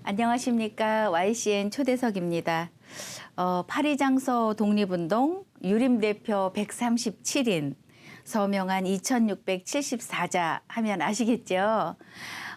안녕하십니까. YCN 초대석입니다. 파리장서 독립운동 유림대표 137인 서명한 2674자 하면 아시겠죠?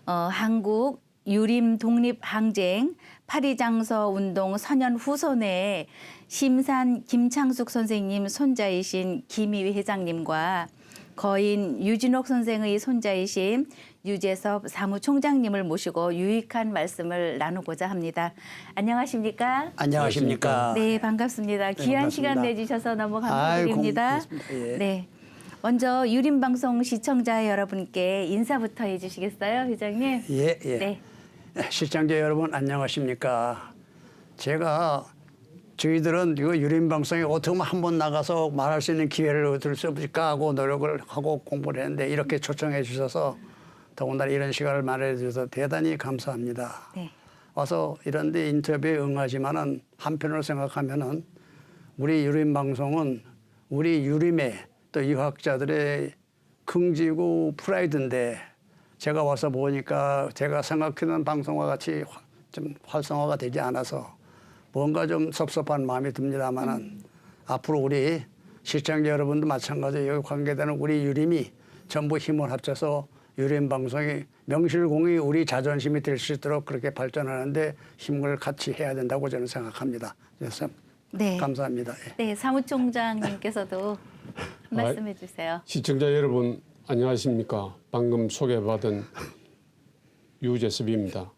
한국 유림 독립항쟁 파리장서 운동 선연 후손의 심산 김창숙 선생님 손자이신 김희회 회장님과 거인 유진옥 선생의 손자이신 유재섭 사무총장님을 모시고 유익한 말씀을 나누고자 합니다. 안녕하십니까? 안녕하십니까? 네, 반갑습니다. 귀한 반갑습니다. 시간 내주셔서 너무 감사드립니다. 예. 네, 먼저 유림방송 시청자 여러분께 인사부터 해주시겠어요, 회장님? 예, 예. 네. 시청자 여러분 안녕하십니까? 저희들은 이거 유림방송에 어떻게 하면 한번 나가서 말할 수 있는 기회를 얻을 수 없을까 하고 노력을 하고 공부를 했는데 이렇게 초청해 주셔서 더군다나 이런 시간을 마련해 주셔서 대단히 감사합니다. 네. 와서 이런 데 인터뷰에 응하지만은 한편으로 생각하면은 우리 유림방송은 우리 유림의 또 유학자들의 긍지고 프라이드인데 제가 와서 보니까 제가 생각하는 방송과 같이 좀 활성화가 되지 않아서 뭔가 좀 섭섭한 마음이 듭니다만은 앞으로 우리 시청자 여러분도 마찬가지로 여기 관계되는 우리 유림이 전부 힘을 합쳐서 유림 방송이 명실공히 우리 자존심이 될 수 있도록 그렇게 발전하는데 힘을 같이 해야 된다고 저는 생각합니다. 그래서 네. 감사합니다. 예. 네, 사무총장님께서도 말씀해 주세요. 시청자 여러분 안녕하십니까? 방금 소개받은 유재섭입니다.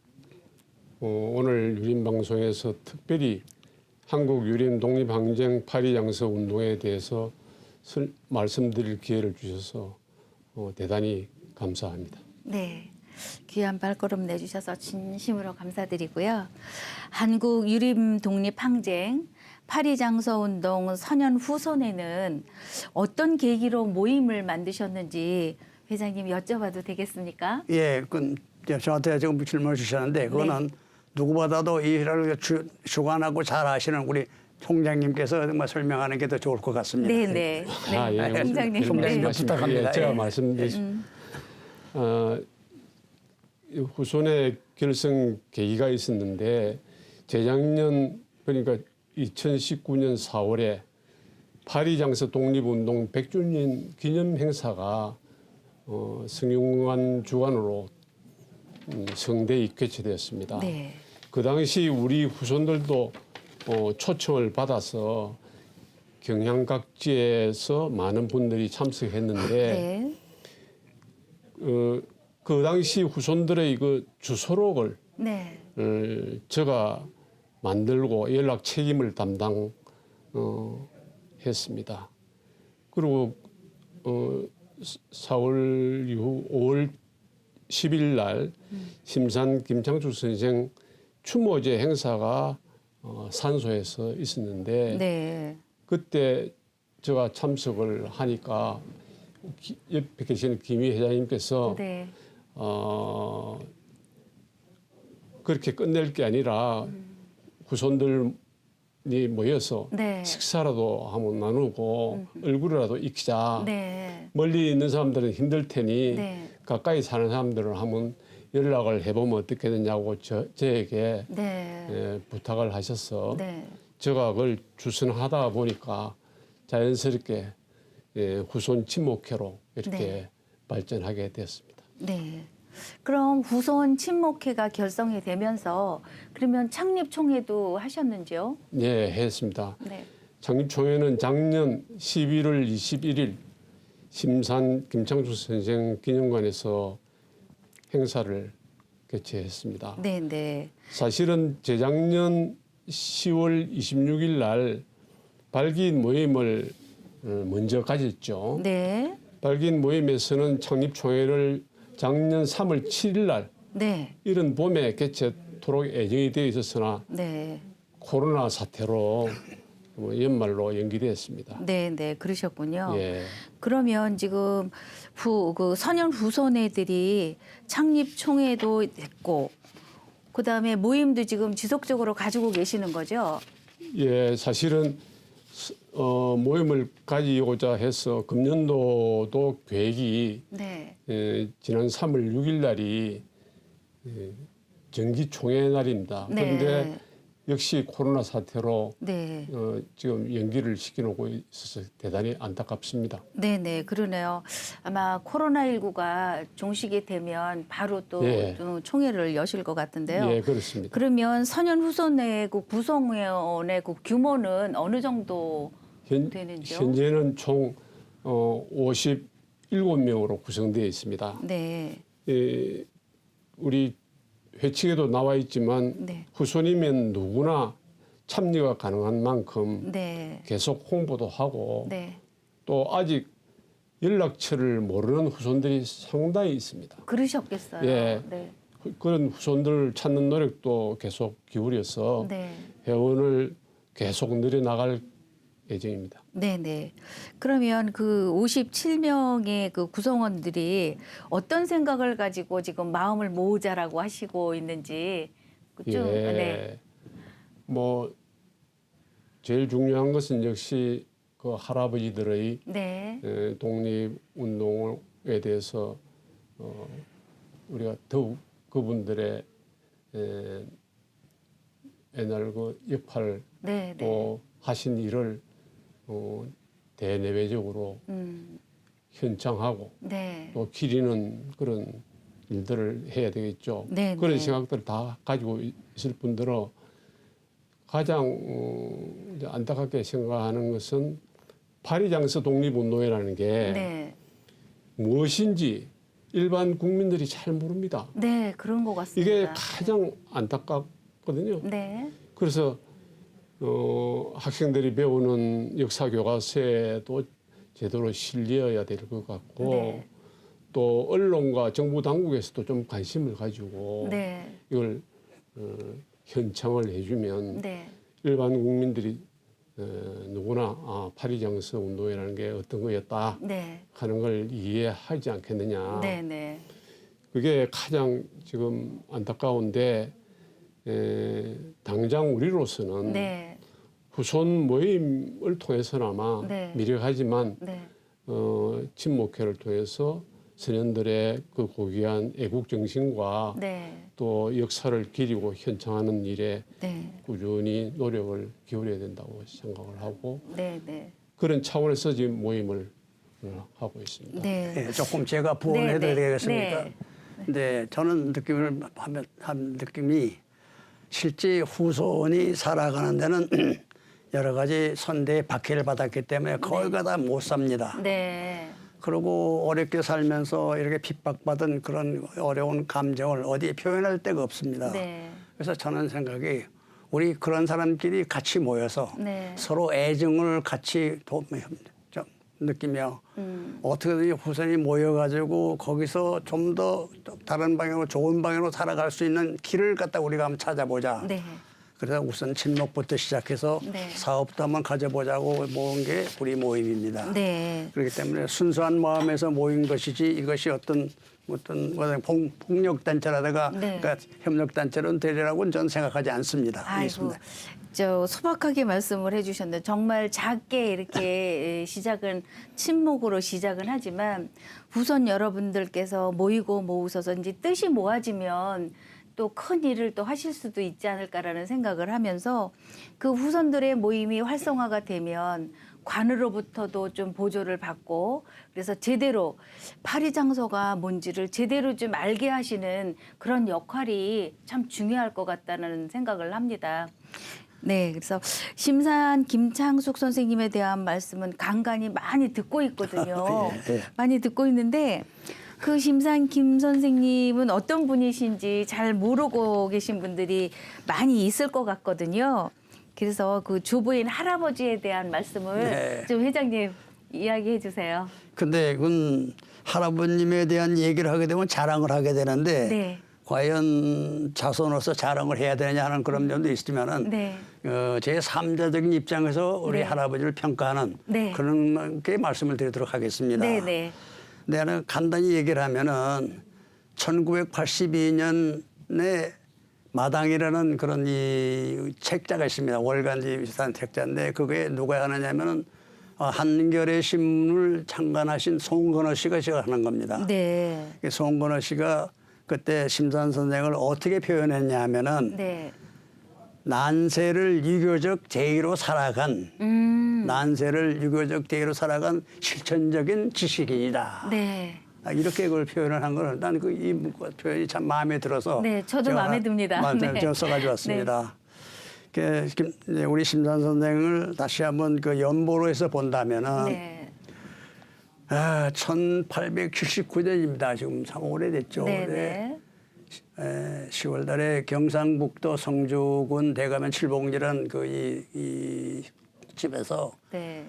오늘 유림방송에서 특별히 한국 유림 독립항쟁 파리장서 운동에 대해서 말씀드릴 기회를 주셔서 대단히 감사합니다. 네, 귀한 발걸음 내주셔서 진심으로 감사드리고요. 한국 유림 독립항쟁 파리장서 운동 선연 후손에는 어떤 계기로 모임을 만드셨는지 회장님 여쭤봐도 되겠습니까? 예, 저한테 지금 질문을 주셨는데 그거는 누구보다도 이 일을 주관하고 잘 아시는 우리 총장님께서 정말 설명하는 게 더 좋을 것 같습니다. 네, 네. 네. 총장님. 총장님 네. 부탁합니다. 제가 예. 말씀드리겠습니다. 후손의 결성 계기가 있었는데 재작년 그러니까 2019년 4월에 파리장서 독립운동 100주년 기념 행사가 성균관 주관으로 성대히 개최되었습니다. 네. 그 당시 우리 후손들도 초청을 받아서 경향 각지에서 많은 분들이 참석했는데 그 당시 후손들의 그 주소록을 네. 제가 만들고 연락 책임을 담당했습니다. 그리고 4월 이후 5월 10일 날 심산 김창숙 선생 추모제 행사가 산소에서 있었는데 네. 그때 제가 참석을 하니까 옆에 계시는 김희 회장님께서 네. 그렇게 끝낼 게 아니라 후손들이 모여서 네. 식사라도 한번 나누고 얼굴이라도 익히자. 네. 멀리 있는 사람들은 힘들 테니 네. 가까이 사는 사람들은 한번 연락을 해보면 어떻게 되냐고 저에게 네. 부탁을 하셔서 네. 제가 그걸 주선하다 보니까 자연스럽게 후손 친목회로 이렇게 네. 발전하게 됐습니다. 네. 그럼 후손 친목회가 결성이 되면서 그러면 창립총회도 하셨는지요? 네, 했습니다. 네. 창립총회는 작년 11월 21일 심산 김창숙 선생 기념관에서 행사를 개최했습니다. 네, 네. 사실은 재작년 10월 26일 날 발기인 모임을 먼저 가졌죠. 네. 발기인 모임에서는 창립총회를 작년 3월 7일 날 네. 이른 봄에 개최토록 예정이 되어 있었으나 네. 코로나 사태로 연말로 연기되었습니다. 네, 네. 그러셨군요. 예. 그러면 지금 그 선연 후손회들이 창립총회도 됐고 그다음에 모임도 지금 지속적으로 가지고 계시는 거죠? 예, 사실은 모임을 가지고자 해서 금년도도 계획이 네. 지난 3월 6일 날이 정기총회 날입니다. 네. 그런데 역시 코로나 사태로 네. 지금 연기를 시켜놓고 있어서 대단히 안타깝습니다. 네네, 그러네요. 아마 코로나19가 종식이 되면 바로 또 예. 총회를 여실 것 같은데요. 예, 그렇습니다. 그러면 선현후손의 그 구성원의 그 규모는 어느 정도 되는지요? 현재는 총 57명으로 구성되어 있습니다. 네. 우리 회칙에도 나와 있지만 네. 후손이면 누구나 참여가 가능한 만큼 네. 계속 홍보도 하고 네. 또 아직 연락처를 모르는 후손들이 상당히 있습니다. 그러셨겠어요. 예. 네. 그런 후손들 찾는 노력도 계속 기울여서 네. 회원을 계속 늘려나갈 예정입니다. 네네. 그러면 그 57명의 그 구성원들이 어떤 생각을 가지고 지금 마음을 모으자라고 하시고 있는지 좀 네. 뭐 제일 중요한 것은 역시 그 할아버지들의 네. 독립운동에 대해서 우리가 더욱 그분들의 옛날 그 역할 네. 또 하신 일을 대내외적으로 현창하고 네. 또 기리는 그런 일들을 해야 되겠죠. 네, 그런 네. 생각들을 다 가지고 있을 뿐더러 가장 이제 안타깝게 생각하는 것은 파리장서 독립운동회라는 게 네. 무엇인지 일반 국민들이 잘 모릅니다. 네, 그런 것 같습니다. 이게 가장 안타깝거든요. 네. 그래서 학생들이 배우는 역사 교과서에도 제대로 실려야 될 것 같고 네. 또 언론과 정부 당국에서도 좀 관심을 가지고 네. 이걸 현창을 해주면 네. 일반 국민들이 누구나 파리장서 운동이라는 게 어떤 거였다 네. 하는 걸 이해하지 않겠느냐. 네. 네. 그게 가장 지금 안타까운데 당장 우리로서는 네. 후손 모임을 통해서나마 네. 미력하지만 네. 친목회를 통해서 선현들의 그 고귀한 애국 정신과 네. 또 역사를 기리고 현창하는 일에 네. 꾸준히 노력을 기울여야 된다고 생각을 하고 네. 네. 그런 차원에서 지금 모임을 하고 있습니다. 네. 예, 조금 제가 부언해도 네, 네. 되겠습니까? 네. 근데 저는 한 느낌이 실제 후손이 살아가는 데는 여러 가지 선대의 박해를 받았기 때문에 거의 다 못 삽니다. 네. 그리고 어렵게 살면서 이렇게 핍박받은 그런 어려운 감정을 어디에 표현할 데가 없습니다. 네. 그래서 저는 생각이 우리 그런 사람끼리 같이 모여서 네. 서로 애정을 같이 느끼며 어떻게든 후손이 모여가지고 거기서 좀 더 다른 방향으로 좋은 방향으로 살아갈 수 있는 길을 갖다 우리가 한번 찾아보자. 네. 그래서 우선 친목부터 시작해서 네. 사업도 한번 가져보자고 모은 게 우리 모임입니다. 네. 그렇기 때문에 순수한 마음에서 모인 것이지 이것이 어떤 폭력 단체라든가 네. 그러니까 협력 단체로는 되리라고는 저는 생각하지 않습니다. 아이고, 알겠습니다. 저 소박하게 말씀을 해주셨는데 정말 작게 이렇게 시작은 친목으로 시작은 하지만 후손 여러분들께서 모이고 모으셔서 이제 뜻이 모아지면 또 큰 일을 또 하실 수도 있지 않을까라는 생각을 하면서 그 후손들의 모임이 활성화가 되면 관으로부터도 좀 보조를 받고 그래서 제대로 파리장서가 뭔지를 제대로 좀 알게 하시는 그런 역할이 참 중요할 것 같다는 생각을 합니다. 네, 그래서 심산 김창숙 선생님에 대한 말씀은 간간히 많이 듣고 있거든요. 예. 많이 듣고 있는데 그 심산 김 선생님은 어떤 분이신지 잘 모르고 계신 분들이 많이 있을 것 같거든요. 그래서 그 주부인 할아버지에 대한 말씀을 네. 좀 회장님 이야기해 주세요. 근데 그건 할아버님에 대한 얘기를 하게 되면 자랑을 하게 되는데 네. 과연 자손으로서 자랑을 해야 되느냐 하는 그런 점도 있지만은 네. 제 3자적인 입장에서 우리 네. 할아버지를 평가하는 네. 그런 게 말씀을 드리도록 하겠습니다. 네, 네. 내가 간단히 얘기를 하면은 1982년에 마당이라는 그런 이 책자가 있습니다. 월간지 비슷한 책자인데 그게 누가 하느냐면은 한겨레 신문을 창간하신 송건호 씨가 제가 하는 겁니다. 네. 송건호 씨가 그때 심산 선생을 어떻게 표현했냐 하면은 네. 난세를 유교적 제의로 살아간 난세를 유교적 제의로 살아간 실천적인 지식인이다. 네. 이렇게 그걸 표현을 한 거는 나는 이 표현이 참 마음에 들어서 네, 저도 제가 마음에 듭니다. 맞아요. 네. 제가 써가지고 왔습니다. 이제 우리 심산 선생을 다시 한번 그 연보로 해서 본다면은 네. 1879년입니다. 지금 참 오래됐죠. 네. 10월 달에 경상북도 성주군 대가면 칠봉리라는 이 집에서 네.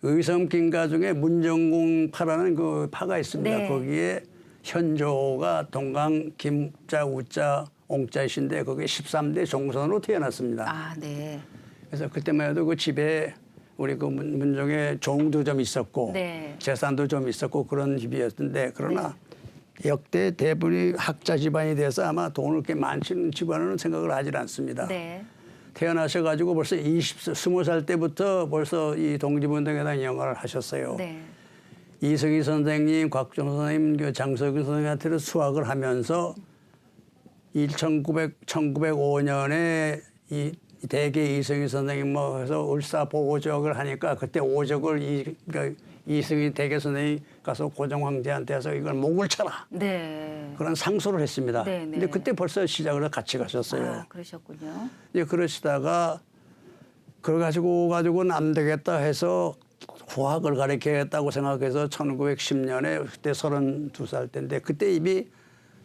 의성 김가 중에 문정공 파라는 그 파가 있습니다. 네. 거기에 현조가 동강 김자 우자 옹자이신데 거기에 13대 종선으로 태어났습니다. 아, 네. 그래서 그때만 해도 그 집에 우리 그 문종에 종도 좀 있었고 네. 재산도 좀 있었고 그런 집이었는데 그러나 역대 대부분이 학자 집안이 돼서 아마 돈을 그렇게 많지는 집안은 생각을 하질 않습니다. 네. 태어나셔가지고 벌써 20살 때부터 벌써 이 독립운동에 대한 영화를 하셨어요. 네. 이승희 선생님, 곽종 선생님, 장석윤 선생님한테는 수학을 하면서 1905년에 이 대개 이승희 선생님 뭐 해서 을사보오적을 하니까 그때 오적을 그러니까 이승희 대개 선생님이 가서 고종 황제한테 해서 이걸 목을 쳐라. 네. 그런 상소를 했습니다. 네, 네. 근데 그때 벌써 시작을 같이 가셨어요. 아, 그러셨군요. 이제 그러시다가 그걸 가지고는 안 되겠다 해서 후학을 가르쳐야겠다고 생각해서 1910년에 그때 32살 때인데 그때 이미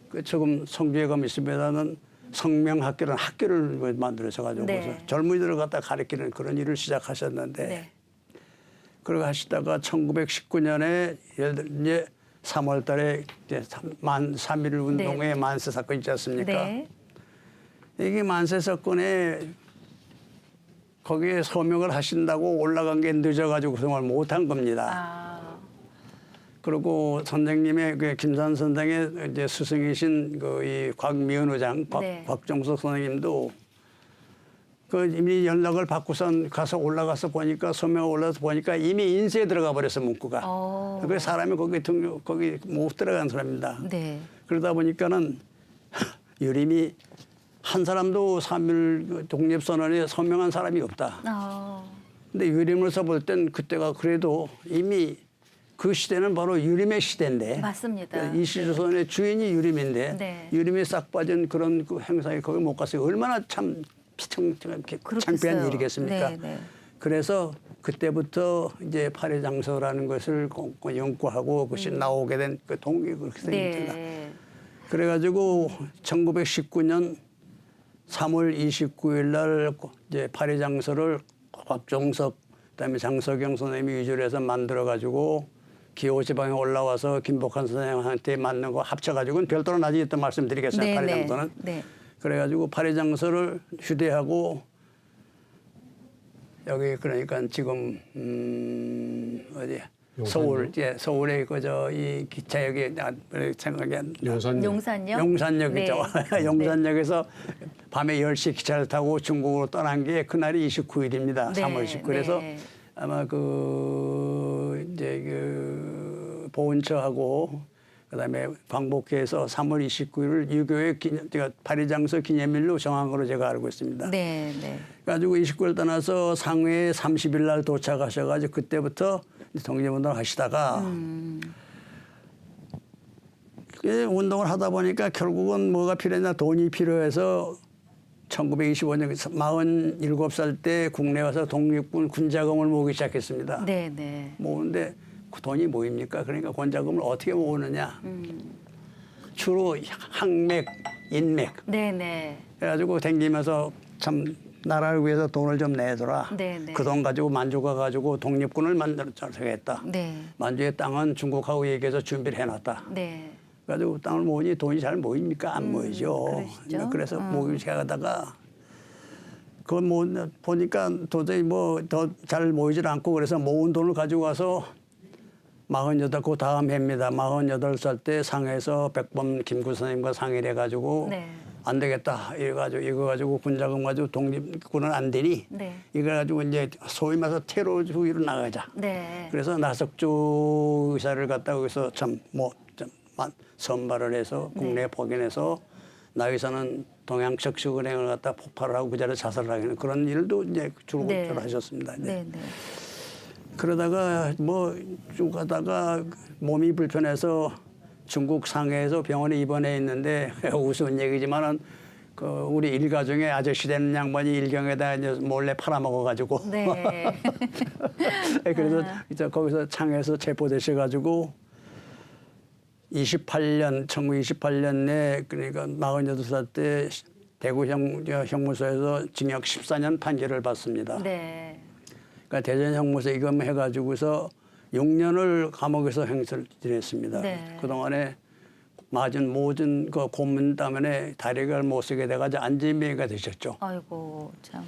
그 조금 성주에 가면 있습니다는 성명학교라는 학교를 만들어서 네. 가지고 젊은이들을 갖다 가르치는 그런 일을 시작하셨는데 네. 그러고 하시다가 1919년에 이제 3월 달에 이제 만 3.1 운동회 만세 사건 있지 않습니까? 네. 이게 만세 사건에 거기에 서명을 하신다고 올라간 게 늦어가지고 그동안 못한 겁니다. 아. 그리고 선생님의 그 김산 선생의 이제 스승이신 그 이 곽미은 의장, 네. 곽종석 선생님도 그 이미 연락을 받고선 가서 올라가서 보니까 서명 올라서 보니까 이미 인쇄에 들어가 버렸어 문구가. 그래서 사람이 거기 못 들어간 사람입니다. 네. 그러다 보니까는 유림이 한 사람도 3.1 독립선언에 서명한 사람이 없다. 근데 유림을 써볼 땐 그때가 그래도 이미 그 시대는 바로 유림의 시대인데. 맞습니다. 이시조선의 주인이 유림인데 네. 유림이 싹 빠진 그런 그 행사에 거기 못 갔어요. 얼마나 참 창피한 일이겠습니까? 네, 네. 그래서 그때부터 이제 파리장서라는 것을 연구하고 그것이 나오게 된 그 동기 그렇게 생깁니다. 네. 그래가지고 1919년 3월 29일 날 이제 파리장서를 곽종석 그다음에 장석영 선생님이 위주로 해서 만들어가지고 기호지방에 올라와서 김복한 선생님한테 맞는 거 합쳐가지고는 별도로 나중에 또 말씀드리겠습니다. 네, 파리장서는. 네. 그래가지고 파리장서를 휴대하고 여기 그러니까 지금 어디 서울 서울에 그저 이 기차역에 생각이 안 용산역? 용산역이죠. 네. 용산역에서 밤에 10시 기차를 타고 중국으로 떠난 게 그날이 29일입니다. 네. 3월 19일. 그래서 네. 아마 그 이제 그 보훈처하고 그다음에 광복회에서 3월 29일을 유교의 제가 파리장서 기념일로 정한 걸로 제가 알고 있습니다. 네, 네. 가지고 29일 떠나서 상해에 30일 날 도착하셔가지고 그때부터 독립운동을 하시다가 운동을 하다 보니까 결국은 뭐가 필요했나 돈이 필요해서 1925년 47살 때 국내 와서 독립군 군자금을 모으기 시작했습니다. 네, 네. 모으는데 그 돈이 뭐입니까? 그러니까 군자금을 어떻게 모으느냐. 주로 항맥, 인맥. 네, 네. 그래가지고 댕기면서 참 나라를 위해서 돈을 좀 내더라. 네, 네. 그 돈 가지고 만주가 가지고 독립군을 만들어서 했다. 네. 만주의 땅은 중국하고 얘기해서 준비를 해놨다. 네. 그래가지고 땅을 모으니 돈이 잘 모입니까? 안 모이죠. 그러시죠. 그래서 모으기 시작하다가 그걸 보니까 도저히 뭐 더 잘 모이질 않고 그래서 모은 돈을 가지고 가서 48, 그 다음 해입니다. 48살 때 상해에서 백범 김구 선생님과 상의를 해가지고 네. 안 되겠다. 이거 가지고 군자금 가지고 독립군은 안 되니 네. 이거 가지고 이제 소위 말해서 테러주의로 나가자. 네. 그래서 나석조 의사를 갖다가 여기서 참 선발을 해서 국내에 파견해서 나위사는 동양척축은행을 갖다 폭발을 하고 그 자리에 자살을 하는 그런 일도 이제 주로 네. 하셨습니다. 네, 네. 그러다가 뭐 쭉 가다가 몸이 불편해서 중국 상해에서 병원에 입원해 있는데 우스운 얘기지만은 그 우리 일가중에 아저씨 되는 양반이 일경에다 이제 몰래 팔아먹어가지고 네. 그래서 이제 거기서 창에서 체포되셔가지고 1928년 내 그러니까 48살 때 대구 형무소에서 징역 14년 판결을 받습니다. 네. 그러니까 대전 형무소 입건해가지고서 6년을 감옥에서 행세를 지냈습니다. 네. 그동안에 맞은 모든 그 고문 때문에 다리를 못 쓰게 돼가지고 안진뱅이가 되셨죠. 아이고 참.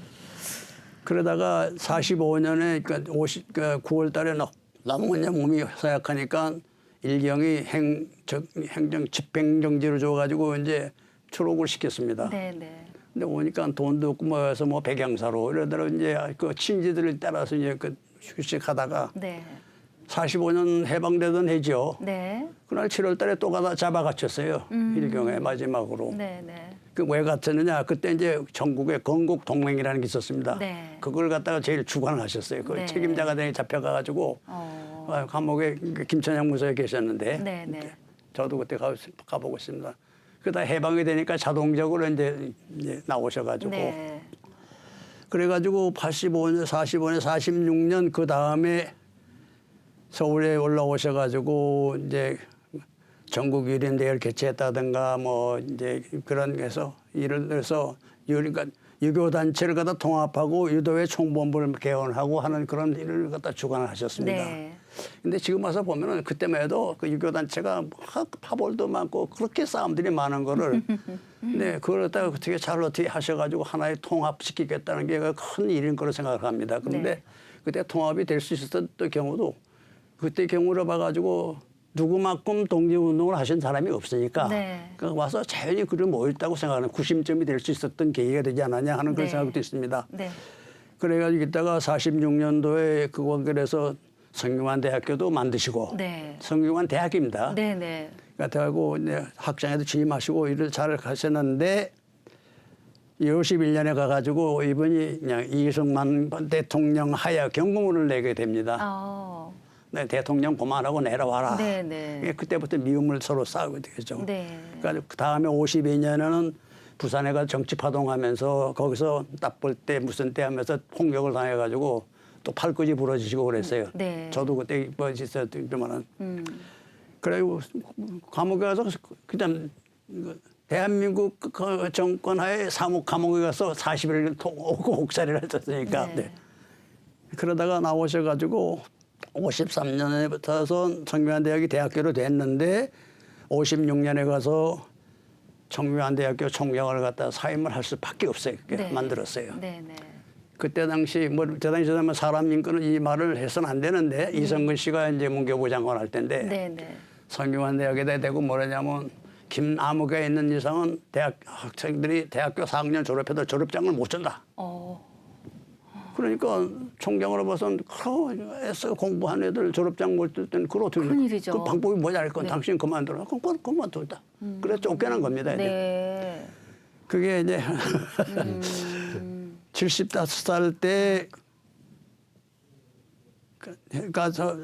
그러다가 45년에 그러니까 9월 달에 너무 그냥 몸이 허약하니까 일경이 행정 집행정지를 줘가지고 이제 추록을 시켰습니다. 네, 네. 근데 오니까 돈도 없고 뭐해서 뭐 백양사로 이러다가 이제 그 친지들을 따라서 이제 그 휴식하다가 네. 45년 해방되던 해죠. 네. 그날 7월 달에 또 가다 잡아갇혔어요. 일경에 마지막으로. 네, 네. 그 왜 갇혔느냐? 그때 이제 전국에 건국 동맹이라는 게 있었습니다. 네. 그걸 갖다가 제일 주관을 하셨어요. 그 네. 책임자가 되니 잡혀가가지고 감옥에 김천향 무소에 계셨는데 네, 네. 저도 그때 가보고 있습니다. 그다 해방이 되니까 자동적으로 이제 나오셔가지고 네. 그래가지고 85년, 45년, 46년 그 다음에 서울에 올라오셔가지고 이제 전국 유린대회를 개최했다든가 뭐 이제 그런 게서 일을 해서 그러니까 유교 단체를 갖다 통합하고 유도회 총본부를 개원하고 하는 그런 일을 갖다 주관을 하셨습니다. 네. 근데 지금 와서 보면은 그때만 해도 그 유교 단체가 파벌도 많고 그렇게 싸움들이 많은 거를 근데 그걸 갖다가 어떻게 잘 어떻게 하셔가지고 하나의 통합시키겠다는 게 큰 일인 거로 생각을 합니다. 그런데 네. 그때 통합이 될 수 있었던 경우도 그때 경우를 봐가지고 누구만큼 독립운동을 하신 사람이 없으니까 네. 그 와서 자연히 그를 모였다고 생각하는 구심점이 될 수 있었던 계기가 되지 않았냐 하는 그런 네. 생각도 있습니다. 네. 그래가지고 있다가 46년도에 그래서 성균관 대학교도 만드시고 네. 성균관 대학입니다. 네, 네. 그래가지고 이제 학장에도 취임하시고 일을 잘 하셨는데 51년에 가가지고 이분이 그냥 이승만 대통령 하야 경고문을 내게 됩니다. 네, 대통령 그만하고 내려와라. 네, 네. 그때부터 미움을 서로 싸우게 되죠. 네. 그러니까 그 다음에 52년에는 부산에 가서 정치 파동하면서 거기서 딱 볼 때 무슨 때 하면서 폭력을 당해가지고 또 팔꿈치 부러지시고 그랬어요. 네. 저도 그때 있었지만은. 그래고 감옥에 가서 그냥 대한민국 그 정권 하에 감옥에 가서 40일 옥살이를 했었으니까. 네. 네. 그러다가 나오셔가지고 53년에부터서 성균관대학이 대학교로 됐는데 56년에 가서 성균관대학교 총장을 갖다 사임을 할 수밖에 없어요. 네. 만들었어요. 네, 네. 그때 당시 뭐 대단히 사람 인권은 이 말을 해서는 안 되는데 이성근 씨가 이제 문교부 장관 할 때인데 네, 네. 성균관대학에다 대고 뭐라냐면 김아무개에 있는 이상은 대학 학생들이 대학교 4학년 졸업해도 졸업장을 못 준다. 그러니까 총장으로 봐서는 애써 공부한 애들 졸업장 못 줄 때는 그렇죠. 큰일이죠. 그 방법이 뭐냐 할건 네. 당신 그만둬라. 그럼 그만뒀다. 그래서 쫓겨난 겁니다. 이제. 네. 그게 이제 75살 때 가서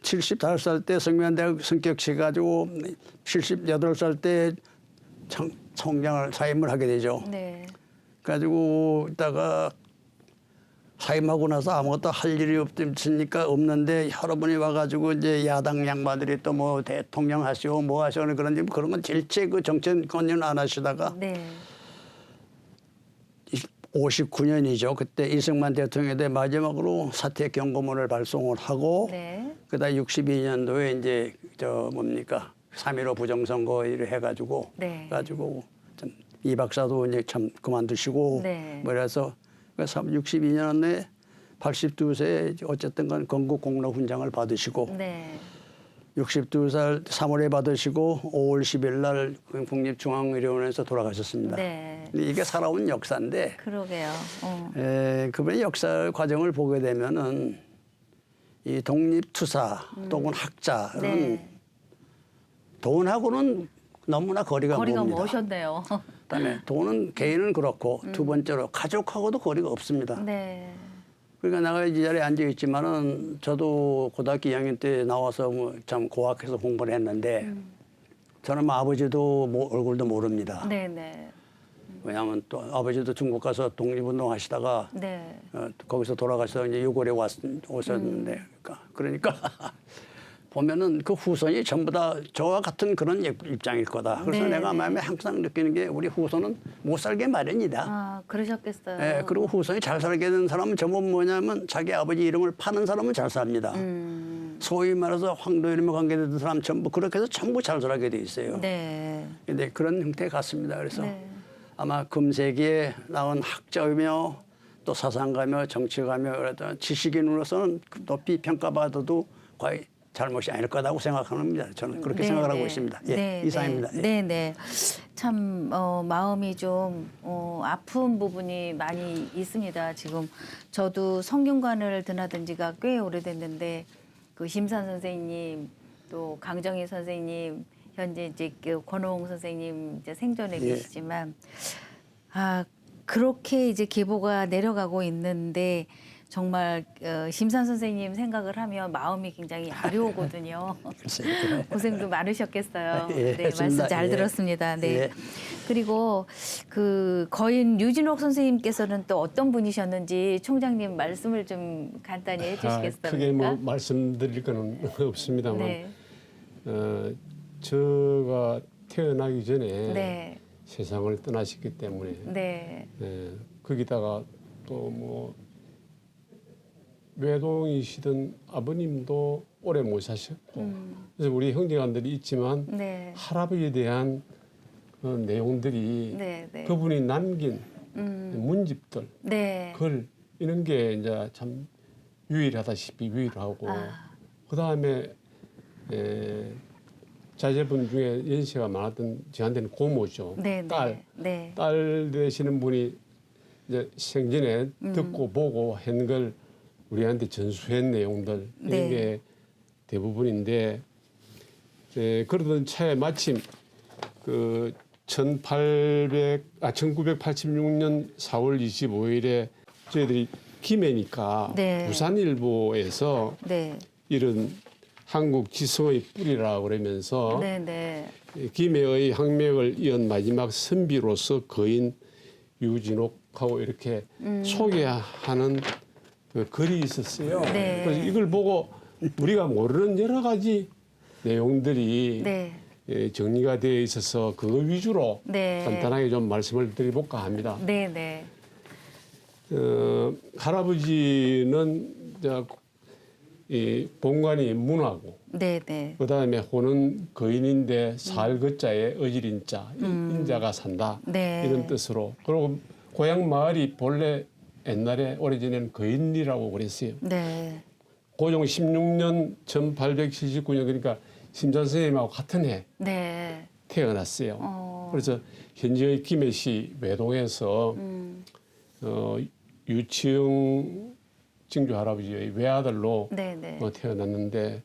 75살 때 성균관대학 성격치 가지고 78살 때 총장을 사임을 하게 되죠. 네. 가지고 있다가 사임하고 나서 아무것도 할 일이 없으니까 여러분이 와가지고 이제 야당 양반들이 또 뭐 대통령 하시고 뭐 하시고 그런 건 일체 그 정책 건의는 안 하시다가 네. 59년이죠. 그때 이승만 대통령에 대해 마지막으로 사퇴 경고문을 발송을 하고 네. 그다음 62년도에 이제 3.15 부정선거 일을 해가지고 네. 참 이 박사도 이제 참 그만두시고 네. 그래서 62년에 82세에 어쨌든 간 건국 공로 훈장을 받으시고 네. 62살 3월에 받으시고 5월 10일 날 국립중앙의료원에서 돌아가셨습니다. 네. 근데 이게 살아온 역사인데 그러게요. 그분의 역사 과정을 보게 되면은 이 독립투사 또는 학자는 네. 돈하고는 너무나 거리가 거리가 멉니다. 머셨네요. 그다음에 돈은 개인은 그렇고 두 번째로 가족하고도 거리가 없습니다. 네. 그러니까 내가 이 자리에 앉아 있지만은 저도 고등학교 2학년 때 나와서 뭐 참 고학해서 공부를 했는데 저는 뭐 아버지도 얼굴도 모릅니다. 네네. 왜냐하면 또 아버지도 중국 가서 독립운동 하시다가 네. 거기서 돌아가셔서 이제 유골에 오셨는데 그러니까 보면은 그 후손이 전부 다 저와 같은 그런 입장일 거다. 그래서 네, 내가 네. 마음에 항상 느끼는 게 우리 후손은 못 살게 마련이다. 아, 그러셨겠어요. 예, 그리고 후손이 잘 살게 된 사람은 전부 뭐냐면 자기 아버지 이름을 파는 사람은 잘 삽니다. 소위 말해서 황도 이름에 관계되는 사람 전부 그렇게 해서 전부 잘 살게 돼 있어요. 네. 근데 그런 형태 같습니다. 그래서 네. 아마 금세기에 나온 학자이며 또 사상가며 정치가며 그랬던 지식인으로서는 높이 평가받아도 거의 잘못이 아닐 거라고 생각합니다. 저는 그렇게 네, 생각을 하고 네. 있습니다. 예, 네, 이상입니다. 예. 네, 네. 참 마음이 좀 아픈 부분이 많이 있습니다. 지금 저도 성균관을 드나든 지가 꽤 오래됐는데 그 심산 선생님 또 강정희 선생님 현재 이제 그 권호홍 선생님 이제 생존에 예. 계시지만 그렇게 이제 계보가 내려가고 있는데 정말 심산 선생님 생각을 하면 마음이 굉장히 아려오거든요. 고생도 많으셨겠어요. 예, 네, 말씀 했습니다. 잘 예. 들었습니다. 네. 예. 그리고 그 거인 유진옥 선생님께서는 또 어떤 분이셨는지 총장님 말씀을 좀 간단히 해주시겠습니까? 크게 뭐 말씀드릴 거는 없습니다만 네. 제가 태어나기 전에 네. 세상을 떠나셨기 때문에 네. 거기다가 또 뭐 외동이시던 아버님도 오래 못 사셨고 그래서 우리 형제간들이 있지만 네. 할아버지에 대한 그 내용들이 네. 네. 그분이 남긴 문집들 네. 글 이런 게 이제 참 유일하다시피 유일하고 그 다음에 자제분 중에 연세가 많았던 저한테는 고모죠. 네. 딸. 네. 딸 되시는 분이 이제 생전에 듣고 보고 한 걸 우리한테 전수한 내용들 이런 네. 게 대부분인데 그러던 차에 마침 그 1986년 4월 25일에 저희들이 김해니까 네. 부산일보에서 네. 이런 한국 지성의 뿌리라 그러면서 네. 네. 김해의 항맥을 이은 마지막 선비로서 거인 유진옥하고 이렇게 소개하는 그 글이 있었어요. 네. 그래서 이걸 보고 우리가 모르는 여러 가지 내용들이 네. 정리가 되어 있어서 그거 위주로 네. 간단하게 좀 말씀을 드려볼까 합니다. 네. 네. 할아버지는 이 본관이 문하고 네. 네. 그다음에 호는 거인인데 살거자에 어지린자 인자가 산다 네. 이런 뜻으로 그리고 고향 마을이 본래 옛날에 오래전에는 거인리라고 그랬어요. 네. 고종 16년 1879년 그러니까 심산 선생님하고 같은 해 네. 태어났어요. 그래서 현재의 김해시 외동에서 유치영 증조 할아버지의 외아들로 네. 네. 태어났는데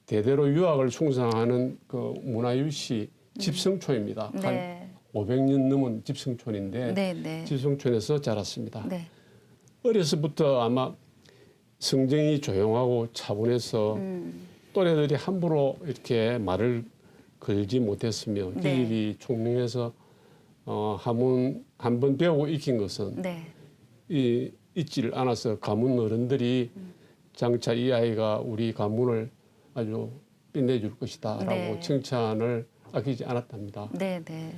대대로 유학을 숭상하는 그 문화유씨 집성촌입니다. 네. 한 500년 넘은 집성촌인데 네. 네. 집성촌에서 자랐습니다. 네. 어려서부터 아마 성정이 조용하고 차분해서 또래들이 함부로 이렇게 말을 걸지 못했으며 네. 기질이 총명해서 한 번 배우고 익힌 것은 네. 잊지를 않아서 가문 어른들이 장차 이 아이가 우리 가문을 아주 빛내줄 것이다라고 네. 칭찬을 아끼지 않았답니다. 네. 네.